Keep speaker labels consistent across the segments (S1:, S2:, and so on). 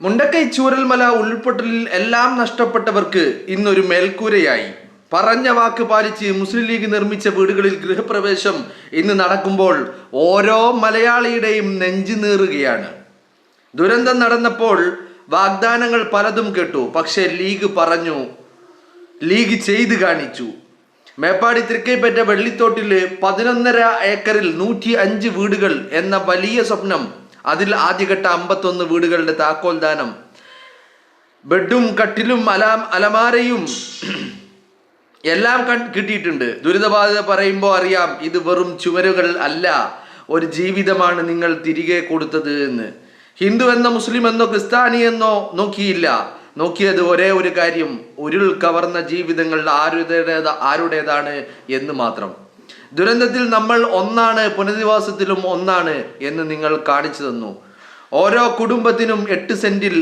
S1: മുണ്ടക്കൈ ചൂരൽമല ഉരുൾപൊട്ടലിൽ എല്ലാം നഷ്ടപ്പെട്ടവർക്ക് ഇന്നൊരു മേൽക്കൂരയായി. പറഞ്ഞ വാക്ക് പാലിച്ച് മുസ്ലിം ലീഗ് നിർമ്മിച്ച വീടുകളിൽ ഗൃഹപ്രവേശം ഇന്ന് നടക്കുമ്പോൾ ഓരോ മലയാളിയുടെയും നെഞ്ചു നീറുകയാണ്. ദുരന്തം നടന്നപ്പോൾ വാഗ്ദാനങ്ങൾ പലതും കേട്ടു. പക്ഷേ ലീഗ് പറഞ്ഞു, ലീഗ് ചെയ്ത് കാണിച്ചു. മേപ്പാടി തൃക്കൈപ്പറ്റ വെള്ളിത്തോട്ടില് 11.5 ഏക്കറിൽ 105 വീടുകൾ എന്ന വലിയ സ്വപ്നം. അതിൽ ആദ്യഘട്ട 51 വീടുകളുടെ താക്കോൽ ദാനം. ബെഡും കട്ടിലും അലമാരയും എല്ലാം കിട്ടിയിട്ടുണ്ട്. ദുരിതബാധിത പറയുമ്പോൾ അറിയാം, ഇത് വെറും ചുവരുകൾ അല്ല, ഒരു ജീവിതമാണ് നിങ്ങൾ തിരികെ കൊടുത്തത് എന്ന്. ഹിന്ദു എന്നോ മുസ്ലിം എന്നോ ക്രിസ്ത്യാനി എന്നോ നോക്കിയില്ല. നോക്കിയത് ഒരേ ഒരു കാര്യം, ഉരുൾ കവർന്ന ജീവിതങ്ങൾ ആരുടേതാണ് എന്ന് മാത്രം. ദുരന്തത്തിൽ നമ്മൾ ഒന്നാണ്, പുനരധിവാസത്തിലും ഒന്നാണ് എന്ന് നിങ്ങൾ കാണിച്ചു തന്നു. ഓരോ കുടുംബത്തിനും 8 സെന്റിൽ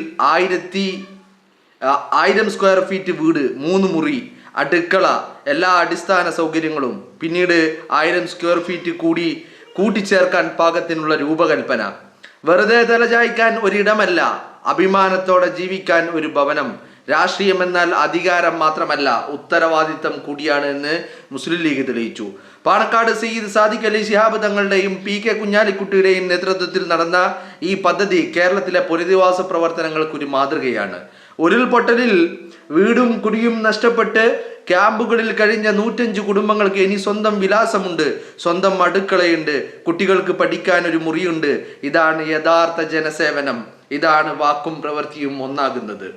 S1: 1000 സ്ക്വയർ ഫീറ്റ് വീട്, 3 മുറി, അടുക്കള, എല്ലാ അടിസ്ഥാന സൗകര്യങ്ങളും. പിന്നീട് 1000 സ്ക്വയർ ഫീറ്റ് കൂടി കൂട്ടിച്ചേർക്കാൻ പാകത്തിനുള്ള രൂപകൽപ്പന. വെറുതെ തലചായ്ക്കാൻ ഒരിടമല്ല, അഭിമാനത്തോടെ ജീവിക്കാൻ ഒരു ഭവനം. രാഷ്ട്രീയം എന്നാൽ അധികാരം മാത്രമല്ല, ഉത്തരവാദിത്തം കൂടിയാണ് എന്ന് മുസ്ലിം ലീഗ് തെളിയിച്ചു. പാണക്കാട് സയ്യിദ് സാദിഖ് അലി ശിഹാബ് തങ്ങളുടെയും PK കുഞ്ഞാലിക്കുട്ടിയുടെയും നേതൃത്വത്തിൽ നടന്ന ഈ പദ്ധതി കേരളത്തിലെ പുനരധിവാസ പ്രവർത്തനങ്ങൾക്ക് ഒരു മാതൃകയാണ്. ഉരുൾപൊട്ടലിൽ വീടും കുടിയും നഷ്ടപ്പെട്ട് ക്യാമ്പുകളിൽ കഴിഞ്ഞ 105 കുടുംബങ്ങൾക്ക് ഇനി സ്വന്തം വിലാസമുണ്ട്, സ്വന്തം അടുക്കളയുണ്ട്, കുട്ടികൾക്ക് പഠിക്കാൻ ഒരു മുറിയുണ്ട്. ഇതാണ് യഥാർത്ഥ ജനസേവനം. ഇതാണ് വാക്കും പ്രവൃത്തിയും ഒന്നാകുന്നത്.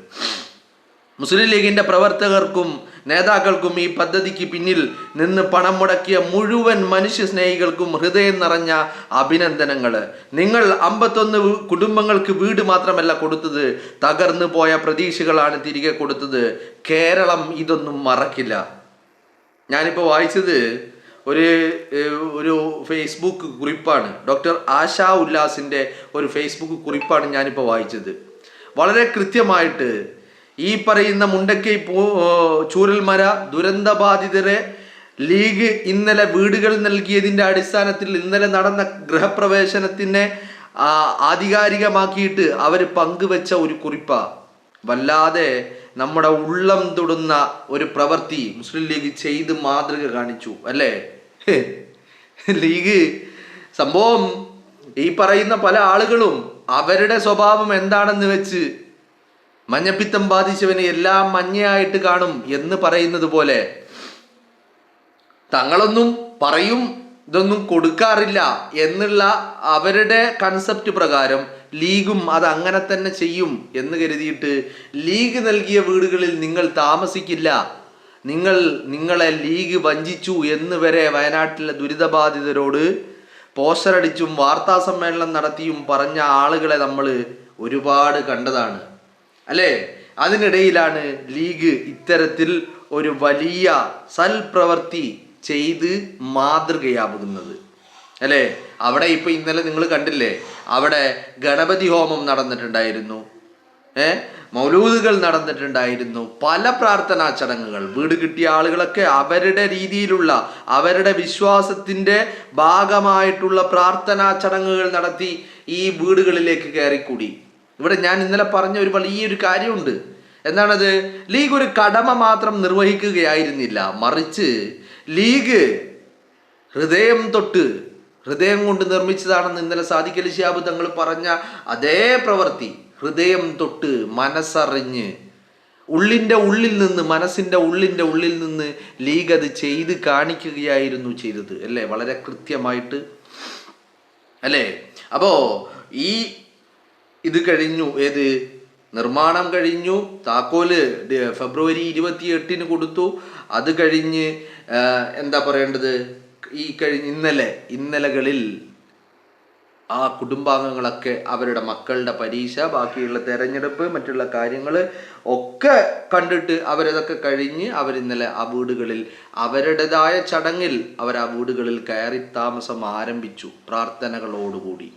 S1: മുസ്ലിം ലീഗിന്റെ പ്രവർത്തകർക്കും നേതാക്കൾക്കും ഈ പദ്ധതിക്ക് പിന്നിൽ നിന്ന് പണം മുടക്കിയ മുഴുവൻ മനുഷ്യ സ്നേഹികൾക്കും ഹൃദയം നിറഞ്ഞ അഭിനന്ദനങ്ങൾ. നിങ്ങൾ 51 കുടുംബങ്ങൾക്ക് വീട് മാത്രമല്ല കൊടുത്തത്, തകർന്നു പോയ പ്രതീക്ഷകളാണ് തിരികെ കൊടുത്തത്. കേരളം ഇതൊന്നും മറക്കില്ല. ഞാനിപ്പോൾ വായിച്ചത് ഒരു ഫേസ്ബുക്ക് കുറിപ്പാണ്. ഡോക്ടർ ആശാ ഉല്ലാസിന്റെ ഒരു ഫേസ്ബുക്ക് കുറിപ്പാണ് ഞാനിപ്പോൾ വായിച്ചത്. വളരെ കൃത്യമായിട്ട് ഈ പറയുന്ന മുണ്ടക്കൈ ചൂരൽമല ദുരന്തബാധിതരെ ലീഗ് ഇന്നലെ വീടുകൾ നൽകിയതിൻ്റെ അടിസ്ഥാനത്തിൽ ഇന്നലെ നടന്ന ഗൃഹപ്രവേശനത്തിനെ ആധികാരികമാക്കിയിട്ട് അവർ പങ്കുവെച്ച ഒരു കുറിപ്പാ. വല്ലാതെ നമ്മുടെ ഉള്ളം തൊടുന്ന ഒരു പ്രവൃത്തി മുസ്ലിം ലീഗ് ചെയ്ത് മാതൃക കാണിച്ചു അല്ലേ. ലീഗ് സംഭവം ഈ പറയുന്ന പല ആളുകളും അവരുടെ സ്വഭാവം എന്താണെന്ന് വെച്ച് മഞ്ഞപ്പിത്തം ബാധിച്ചവന് എല്ലാം മഞ്ഞയായിട്ട് കാണും എന്ന് പറയുന്നത് പോലെ തങ്ങളൊന്നും പറയും ഇതൊന്നും കൊടുക്കാറില്ല എന്നുള്ള അവരുടെ കൺസെപ്റ്റ് പ്രകാരം ലീഗും അത് അങ്ങനെ തന്നെ ചെയ്യും എന്ന് കരുതിയിട്ട് ലീഗ് നൽകിയ വീടുകളിൽ നിങ്ങൾ താമസിക്കില്ല, നിങ്ങളെ ലീഗ് വഞ്ചിച്ചു എന്ന് വരെ വയനാട്ടിലെ ദുരിതബാധിതരോട് പോസ്റ്ററടിച്ചും വാർത്താ സമ്മേളനം നടത്തിയും പറഞ്ഞ ആളുകളെ നമ്മൾ ഒരുപാട് കണ്ടതാണ് അല്ലേ. അതിനിടയിലാണ് ലീഗ് ഇത്തരത്തിൽ ഒരു വലിയ സൽപ്രവൃത്തി ചെയ്ത് മാതൃകയാകുന്നത് അല്ലേ. അവിടെ ഇപ്പൊ ഇന്നലെ നിങ്ങൾ കണ്ടില്ലേ, അവിടെ ഗണപതി ഹോമം നടന്നിട്ടുണ്ടായിരുന്നു, മൗലൂദുകൾ നടന്നിട്ടുണ്ടായിരുന്നു, പല പ്രാർത്ഥനാ ചടങ്ങുകൾ. വീട് കിട്ടിയ ആളുകളൊക്കെ അവരുടെ രീതിയിലുള്ള അവരുടെ വിശ്വാസത്തിന്റെ ഭാഗമായിട്ടുള്ള പ്രാർത്ഥനാ ചടങ്ങുകൾ നടത്തി ഈ വീടുകളിലേക്ക് കയറിക്കൂടി. ഇവിടെ ഞാൻ ഇന്നലെ പറഞ്ഞ ഒരു വലിയൊരു കാര്യമുണ്ട്. എന്താണത്? ലീഗ് ഒരു കടമ മാത്രം നിർവഹിക്കുകയായിരുന്നില്ല, മറിച്ച് ലീഗ് ഹൃദയം കൊണ്ട് നിർമ്മിച്ചതാണെന്ന് ഇന്നലെ സാദിഖ് അലി ശിഹാബ് തങ്ങൾ പറഞ്ഞ അതേ പ്രവൃത്തി. ഹൃദയം തൊട്ട് മനസ്സറിഞ്ഞ് മനസ്സിന്റെ ഉള്ളിൽ നിന്ന് ലീഗ് അത് ചെയ്ത് കാണിക്കുകയായിരുന്നു ചെയ്തത് അല്ലേ, വളരെ കൃത്യമായിട്ട് അല്ലേ. അപ്പോ ഇത് കഴിഞ്ഞു, നിർമ്മാണം കഴിഞ്ഞു, താക്കോല് ഫെബ്രുവരി 28 കൊടുത്തു. അത് കഴിഞ്ഞ് എന്താ പറയേണ്ടത്, ഇന്നലകളിൽ ആ കുടുംബാംഗങ്ങളൊക്കെ അവരുടെ മക്കളുടെ പരീക്ഷ, ബാക്കിയുള്ള തെരഞ്ഞെടുപ്പ്, മറ്റുള്ള കാര്യങ്ങൾ ഒക്കെ കണ്ടിട്ട് അവരതൊക്കെ കഴിഞ്ഞ് അവരിന്നലെ ആ വീടുകളിൽ അവരുടേതായ ചടങ്ങിൽ അവർ ആ വീടുകളിൽ കയറി താമസം ആരംഭിച്ചു, പ്രാർത്ഥനകളോടുകൂടി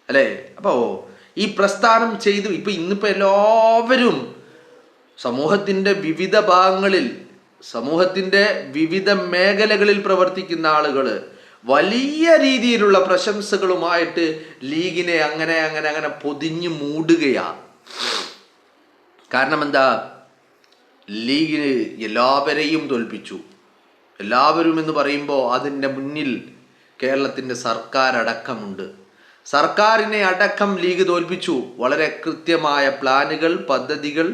S1: അല്ലേ. അപ്പോൾ ഈ പ്രസ്ഥാനം ചെയ്തു. ഇന്നിപ്പോൾ എല്ലാവരും സമൂഹത്തിൻ്റെ വിവിധ ഭാഗങ്ങളിൽ, സമൂഹത്തിൻ്റെ വിവിധ മേഖലകളിൽ പ്രവർത്തിക്കുന്ന ആളുകൾ വലിയ രീതിയിലുള്ള പ്രശംസകളുമായിട്ട് ലീഗിനെ അങ്ങനെ അങ്ങനെ അങ്ങനെ പൊതിഞ്ഞു മൂടുകയാണ്. കാരണം എന്താ? ലീഗിന് എല്ലാവരെയും തോൽപ്പിച്ചു. എല്ലാവരും എന്ന് പറയുമ്പോൾ അതിൻ്റെ മുന്നിൽ കേരളത്തിൻ്റെ സർക്കാർ അടക്കമുണ്ട്. സർക്കാരിനെ അടക്കം ലീഗ് തോൽപ്പിച്ചു. വളരെ കൃത്യമായ പ്ലാനുകൾ, പദ്ധതികൾ,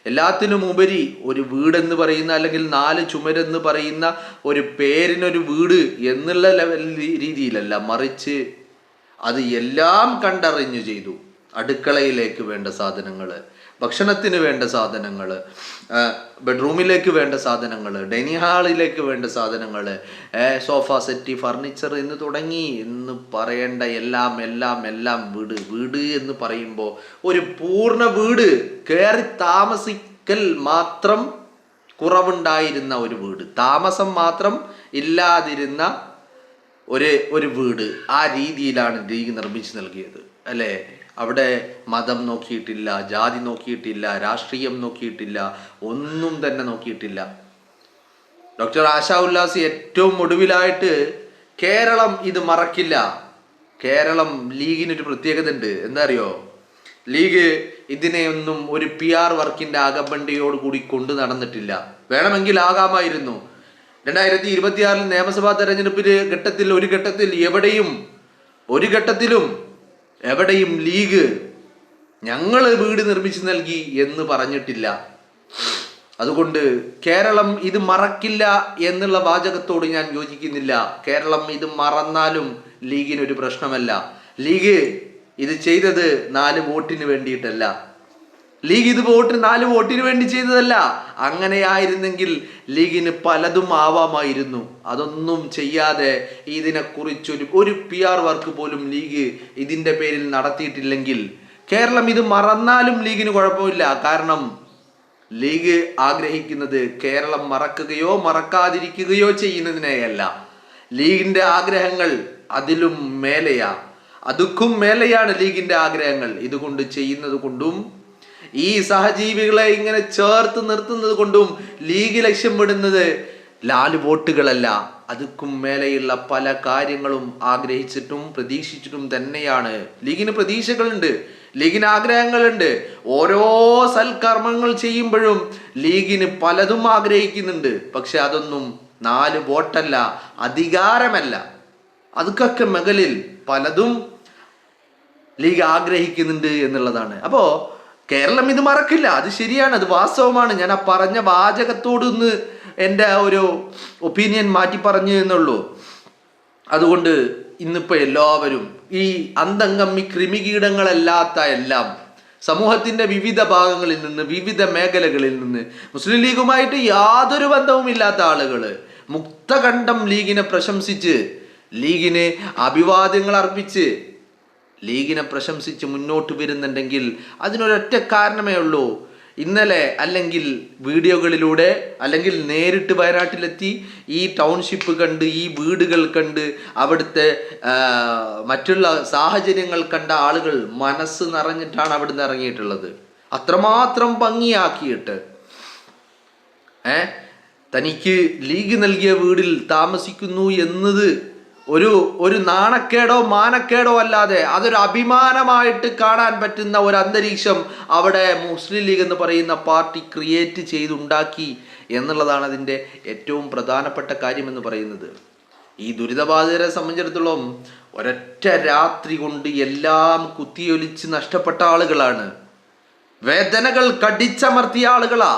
S1: എല്ലാത്തിനും ഉപരി ഒരു വീടെന്ന് പറയുന്ന അല്ലെങ്കിൽ 4 ചുമരെന്ന് പറയുന്ന ഒരു പേരിനൊരു വീട് എന്നുള്ള രീതിയിലല്ല, മറിച്ച് അത് എല്ലാം കണ്ടറിഞ്ഞു ചെയ്തു. അടുക്കളയിലേക്ക് വേണ്ട സാധനങ്ങൾ, ഭക്ഷണത്തിന് വേണ്ട സാധനങ്ങൾ, ബെഡ്റൂമിലേക്ക് വേണ്ട സാധനങ്ങൾ, ഡൈനിങ് ഹാളിലേക്ക് വേണ്ട സാധനങ്ങൾ, സോഫ സെറ്റ്, ഫർണിച്ചർ എന്ന് തുടങ്ങി എന്ന് പറയേണ്ട എല്ലാം എല്ലാം എല്ലാം വീട് എന്ന് പറയുമ്പോൾ ഒരു പൂർണ്ണ വീട്, കയറി താമസിക്കൽ മാത്രം കുറവുണ്ടായിരുന്ന ഒരു വീട്, താമസം മാത്രം ഇല്ലാതിരുന്ന ഒരു വീട്, ആ രീതിയിലാണ് ലീഗ് നിർമ്മിച്ചു നൽകിയത് അല്ലേ? അവിടെ മതം നോക്കിയിട്ടില്ല, ജാതി നോക്കിയിട്ടില്ല, രാഷ്ട്രീയം നോക്കിയിട്ടില്ല, ഒന്നും തന്നെ നോക്കിയിട്ടില്ല. ഡോക്ടർ ആശാ ഉല്ലാസ് ഏറ്റവും ഒടുവിലായിട്ട് കേരളം ഇത് മറക്കില്ല. കേരളം ലീഗിനൊരു പ്രത്യേകത ഉണ്ട്, എന്താ അറിയോ? ലീഗ് ഇതിനെയൊന്നും ഒരു PR വർക്കിന്റെ അകമ്പണ്ടിയോട് കൂടി കൊണ്ടു നടന്നിട്ടില്ല. വേണമെങ്കിൽ ആകാമായിരുന്നു. 2026 നിയമസഭാ തെരഞ്ഞെടുപ്പിൽ എവിടെയും ലീഗ് ഞങ്ങൾ വീട് നിർമ്മിച്ചു നൽകി എന്ന് പറഞ്ഞിട്ടില്ല. അതുകൊണ്ട് കേരളം ഇത് മറക്കില്ല എന്നുള്ള വാചകത്തോട് ഞാൻ യോജിക്കുന്നില്ല. കേരളം ഇത് മറന്നാലും ലീഗിനൊരു പ്രശ്നമല്ല. ലീഗ് ഇത് ചെയ്തത് 4 വോട്ടിന് വേണ്ടിയിട്ടല്ല. ലീഗ് ഇത് 4 വോട്ടിന് വേണ്ടി ചെയ്തതല്ല. അങ്ങനെയായിരുന്നെങ്കിൽ ലീഗിന് പലതും ആവാമായിരുന്നു. അതൊന്നും ചെയ്യാതെ ഇതിനെക്കുറിച്ചൊരു PR വർക്ക് പോലും ലീഗ് ഇതിൻ്റെ പേരിൽ നടത്തിയിട്ടില്ലെങ്കിൽ കേരളം ഇത് മറന്നാലും ലീഗിന് കുഴപ്പമില്ല. കാരണം ലീഗ് ആഗ്രഹിക്കുന്നത് കേരളം മറക്കുകയോ മറക്കാതിരിക്കുകയോ ചെയ്യുന്നതിനെയല്ല. ലീഗിൻ്റെ ആഗ്രഹങ്ങൾ അതിലും മേലെയാ, അതുക്കും മേലെയാണ് ലീഗിൻ്റെ ആഗ്രഹങ്ങൾ. ഇതുകൊണ്ട് ചെയ്യുന്നത് കൊണ്ടും ഈ സഹജീവികളെ ഇങ്ങനെ ചേർത്ത് നിർത്തുന്നത് കൊണ്ടും ലീഗ് ലക്ഷ്യമിടുന്നത് 4 വോട്ടുകളല്ല, അതുക്കും മേലെയുള്ള പല കാര്യങ്ങളും ആഗ്രഹിച്ചിട്ടും പ്രതീക്ഷിച്ചിട്ടും തന്നെയാണ്. ലീഗിന് പ്രതീക്ഷകളുണ്ട്, ലീഗിന് ആഗ്രഹങ്ങളുണ്ട്. ഓരോ സൽക്കർമ്മങ്ങൾ ചെയ്യുമ്പോഴും ലീഗിന് പലതും ആഗ്രഹിക്കുന്നുണ്ട്. പക്ഷെ അതൊന്നും 4 വോട്ടല്ല, അധികാരമല്ല. അതൊക്കെ മുകളിൽ പലതും ലീഗ് ആഗ്രഹിക്കുന്നുണ്ട് എന്നുള്ളതാണ്. അപ്പോൾ കേരളം ഇത് മറക്കില്ല, അത് ശരിയാണ്, അത് വാസ്തവമാണ്. ഞാൻ ആ പറഞ്ഞ വാചകത്തോടൊന്ന് എൻ്റെ ഒരു ഒപ്പീനിയൻ മാറ്റി പറഞ്ഞു എന്നുള്ളൂ. അതുകൊണ്ട് ഇന്നിപ്പോൾ എല്ലാവരും ഈ അന്തംഗമ്മി കൃമികീടങ്ങളല്ലാത്ത എല്ലാം സമൂഹത്തിൻ്റെ വിവിധ ഭാഗങ്ങളിൽ നിന്ന്, വിവിധ മേഖലകളിൽ നിന്ന്, മുസ്ലിം ലീഗുമായിട്ട് യാതൊരു ബന്ധവുമില്ലാത്ത ആളുകൾ മുക്തകണ്ഠം ലീഗിനെ പ്രശംസിച്ച്, ലീഗിന് അഭിവാദ്യങ്ങൾ അർപ്പിച്ച്, ലീഗിനെ പ്രശംസിച്ച് മുന്നോട്ട് വരുന്നുണ്ടെങ്കിൽ അതിനൊരൊറ്റ കാരണമേ ഉള്ളൂ. ഇന്നലെ അല്ലെങ്കിൽ വീഡിയോകളിലൂടെ അല്ലെങ്കിൽ നേരിട്ട് വയനാട്ടിലെത്തി ഈ ടൗൺഷിപ്പ് കണ്ട്, ഈ വീടുകൾ കണ്ട്, അവിടുത്തെ മറ്റുള്ള സാഹചര്യങ്ങൾ കണ്ട ആളുകൾ മനസ്സ് നിറഞ്ഞിട്ടാണ് അവിടുന്ന് ഇറങ്ങിയിട്ടുള്ളത്. അത്രമാത്രം ഭംഗിയാക്കിയിട്ട് തനിക്ക് ലീഗ് നൽകിയ വീടിൽ താമസിക്കുന്നു എന്നത് ഒരു നാണക്കേടോ മാനക്കേടോ അല്ലാതെ അതൊരു അഭിമാനമായിട്ട് കാണാൻ പറ്റുന്ന ഒരു അന്തരീക്ഷം അവിടെ മുസ്ലിം ലീഗ് എന്ന് പറയുന്ന പാർട്ടി ക്രിയേറ്റ് ചെയ്തുണ്ടാക്കി എന്നുള്ളതാണ് അതിൻ്റെ ഏറ്റവും പ്രധാനപ്പെട്ട കാര്യമെന്ന് പറയുന്നത്. ഈ ദുരിതബാധിതരെ സംബന്ധിച്ചിടത്തോളം ഒരൊറ്റ രാത്രി കൊണ്ട് എല്ലാം കുത്തിയൊലിച്ച് നഷ്ടപ്പെട്ട ആളുകളാണ്. വേദനകൾ കടിച്ചമർത്തിയ ആളുകളാ.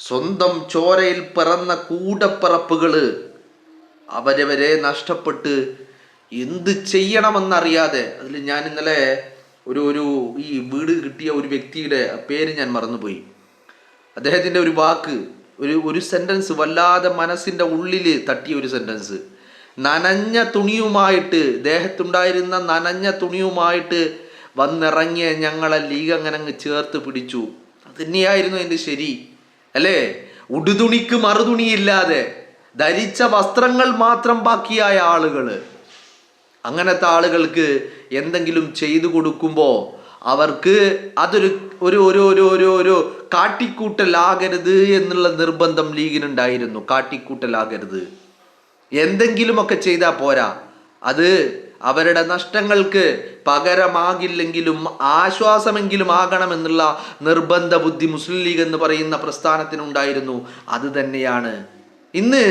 S1: സ്വന്തം ചോരയിൽ പിറന്ന കൂടപ്പിറപ്പുകള് അവരവരെ നഷ്ടപ്പെട്ട് എന്ത് ചെയ്യണമെന്നറിയാതെ, അതിൽ ഞാൻ ഇന്നലെ ഈ വീട് കിട്ടിയ ഒരു വ്യക്തിയുടെ പേര് ഞാൻ മറന്നുപോയി. അദ്ദേഹത്തിൻ്റെ ഒരു വാക്ക്, ഒരു സെൻറ്റൻസ് വല്ലാതെ മനസ്സിൻ്റെ ഉള്ളിൽ തട്ടിയ ഒരു സെൻറ്റൻസ്. നനഞ്ഞ തുണിയുമായിട്ട്, ദേഹത്തുണ്ടായിരുന്ന നനഞ്ഞ തുണിയുമായിട്ട് വന്നിറങ്ങിയ ഞങ്ങളെ ലീഗ് അങ്ങനെ അങ്ങ് ചേർത്ത് പിടിച്ചു. അത് തന്നെയായിരുന്നു എൻ്റെ ശരി അല്ലേ? ഉടുതുണിക്ക് മറുതുണിയില്ലാതെ ധരിച്ച വസ്ത്രങ്ങൾ മാത്രം ബാക്കിയായ ആളുകൾ, അങ്ങനത്തെ ആളുകൾക്ക് എന്തെങ്കിലും ചെയ്തു കൊടുക്കുമ്പോൾ അവർക്ക് അതൊരു ഒരു ഒരു ഒരു ഒരു ഒരു കാട്ടിക്കൂട്ടലാകരുത് എന്നുള്ള നിർബന്ധം ലീഗിനുണ്ടായിരുന്നു. കാട്ടിക്കൂട്ടലാകരുത്, എന്തെങ്കിലുമൊക്കെ ചെയ്താൽ പോരാ, അത് അവരുടെ നഷ്ടങ്ങൾക്ക് പകരമാകില്ലെങ്കിലും ആശ്വാസമെങ്കിലും ആകണമെന്നുള്ള നിർബന്ധ ബുദ്ധി മുസ്ലിം ലീഗ് എന്ന് പറയുന്ന പ്രസ്ഥാനത്തിനുണ്ടായിരുന്നു. അത് തന്നെയാണ് ഇന്ന്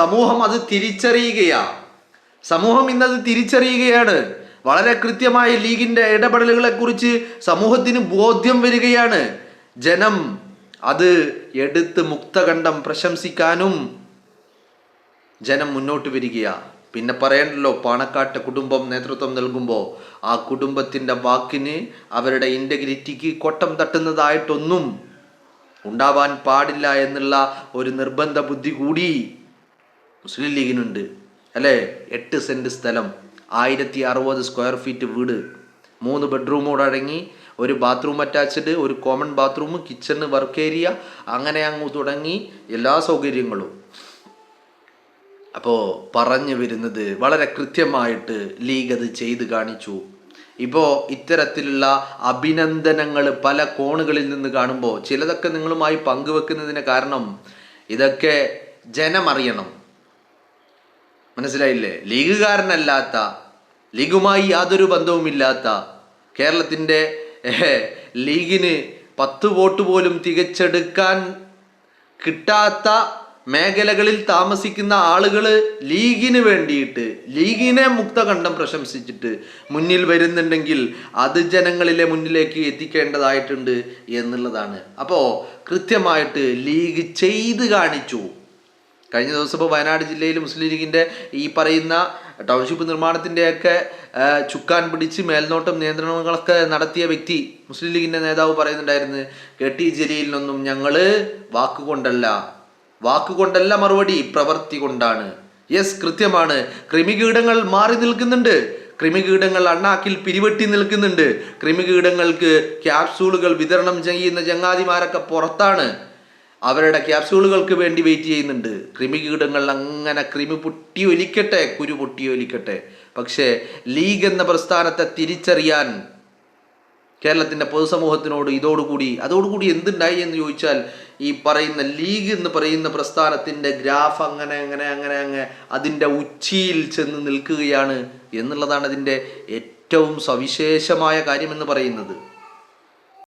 S1: സമൂഹം അത് തിരിച്ചറിയുകയാണ്. വളരെ കൃത്യമായ ലീഗിന്റെ ഇടപെടലുകളെ കുറിച്ച് സമൂഹത്തിന് ബോധ്യം വരികയാണ്. ജനം അത് എടുത്ത് മുക്തകണ്ഠം പ്രശംസിക്കാനും ജനം മുന്നോട്ട് വരികയാ. പിന്നെ പറയണ്ടല്ലോ, പാണക്കാട്ടെ കുടുംബം നേതൃത്വം നൽകുമ്പോൾ ആ കുടുംബത്തിൻ്റെ വാക്കിന്, അവരുടെ ഇൻറ്റഗ്രിറ്റിക്ക് കൊട്ടം തട്ടുന്നതായിട്ടൊന്നും ഉണ്ടാവാൻ പാടില്ല എന്നുള്ള ഒരു നിർബന്ധ ബുദ്ധി കൂടി മുസ്ലിം ലീഗിനുണ്ട് അല്ലേ. 8 സെൻറ്റ് സ്ഥലം, 1060 സ്ക്വയർ ഫീറ്റ് വീട്, 3 ബെഡ്റൂമോടടങ്ങി, ഒരു ബാത്റൂം അറ്റാച്ച്ഡ്, ഒരു common bathroom, kitchen, work area, അങ്ങനെ അങ്ങ് തുടങ്ങി എല്ലാ സൗകര്യങ്ങളും. അപ്പോൾ പറഞ്ഞു വരുന്നത് വളരെ കൃത്യമായിട്ട് ലീഗ് അത് ചെയ്ത് കാണിച്ചു. ഇപ്പോൾ ഇത്തരത്തിലുള്ള അഭിനന്ദനങ്ങൾ പല കോണുകളിൽ നിന്ന് കാണുമ്പോൾ ചിലതൊക്കെ നിങ്ങളുമായി പങ്കുവെക്കുന്നതിന് കാരണം ഇതൊക്കെ ജനമറിയണം. മനസ്സിലായില്ലേ? ലീഗുകാരനല്ലാത്ത, ലീഗുമായി യാതൊരു ബന്ധവുമില്ലാത്ത, കേരളത്തിൻ്റെ ലീഗിന് 10 വോട്ട് പോലും തികച്ചെടുക്കാൻ കിട്ടാത്ത മേഖലകളിൽ താമസിക്കുന്ന ആളുകൾ ലീഗിന് വേണ്ടിയിട്ട്, ലീഗിനെ മുക്തകണ്ഠം പ്രശംസിച്ചിട്ട് മുന്നിൽ വരുന്നുണ്ടെങ്കിൽ അത് ജനങ്ങളിലെ മുന്നിലേക്ക് എത്തിക്കേണ്ടതായിട്ടുണ്ട് എന്നുള്ളതാണ്. അപ്പോൾ കൃത്യമായിട്ട് ലീഗ് ചെയ്ത് കാണിച്ചു. കഴിഞ്ഞ ദിവസം ഇപ്പോൾ വയനാട് ജില്ലയിൽ മുസ്ലിം ലീഗിൻ്റെ ഈ പറയുന്ന ടൗൺഷിപ്പ് നിർമ്മാണത്തിൻ്റെയൊക്കെ ചുക്കാൻ പിടിച്ച് മേൽനോട്ടം നിയന്ത്രണങ്ങളൊക്കെ നടത്തിയ വ്യക്തി, മുസ്ലിം ലീഗിൻ്റെ നേതാവ് പറയുന്നുണ്ടായിരുന്നു, KT ജലീലിനൊന്നും ഞങ്ങൾ വാക്കുകൊണ്ടല്ല മറുപടി, പ്രവൃത്തി കൊണ്ടാണ്. യെസ്, കൃത്യമാണ്. കൃമികീടങ്ങൾ മാറി നിൽക്കുന്നുണ്ട്. കൃമികീടങ്ങൾ അണ്ണാക്കിൽ പിരിവെട്ടി നിൽക്കുന്നുണ്ട്. കൃമികീടങ്ങൾക്ക് ക്യാപ്സൂളുകൾ വിതരണം ചെയ്യുന്ന ചങ്ങാതിമാരൊക്കെ പുറത്താണ്. അവരുടെ ക്യാപ്സൂളുകൾക്ക് വേണ്ടി വെയിറ്റ് ചെയ്യുന്നുണ്ട്. കൃമികീടങ്ങൾ അങ്ങനെ കുരു പൊട്ടി ഒലിക്കട്ടെ. പക്ഷേ ലീഗ് എന്ന പ്രസ്ഥാനത്തെ തിരിച്ചറിയാൻ കേരളത്തിൻ്റെ പൊതുസമൂഹത്തിനോട് അതോടുകൂടി എന്തുണ്ടായി എന്ന് ചോദിച്ചാൽ, ഈ പറയുന്ന ലീഗ് എന്ന് പറയുന്ന പ്രസ്ഥാനത്തിൻ്റെ ഗ്രാഫ് അങ്ങനെ അതിൻ്റെ ഉച്ചിയിൽ ചെന്ന് നിൽക്കുകയാണ് എന്നുള്ളതാണ് അതിൻ്റെ ഏറ്റവും സവിശേഷമായ കാര്യമെന്ന് പറയുന്നത്.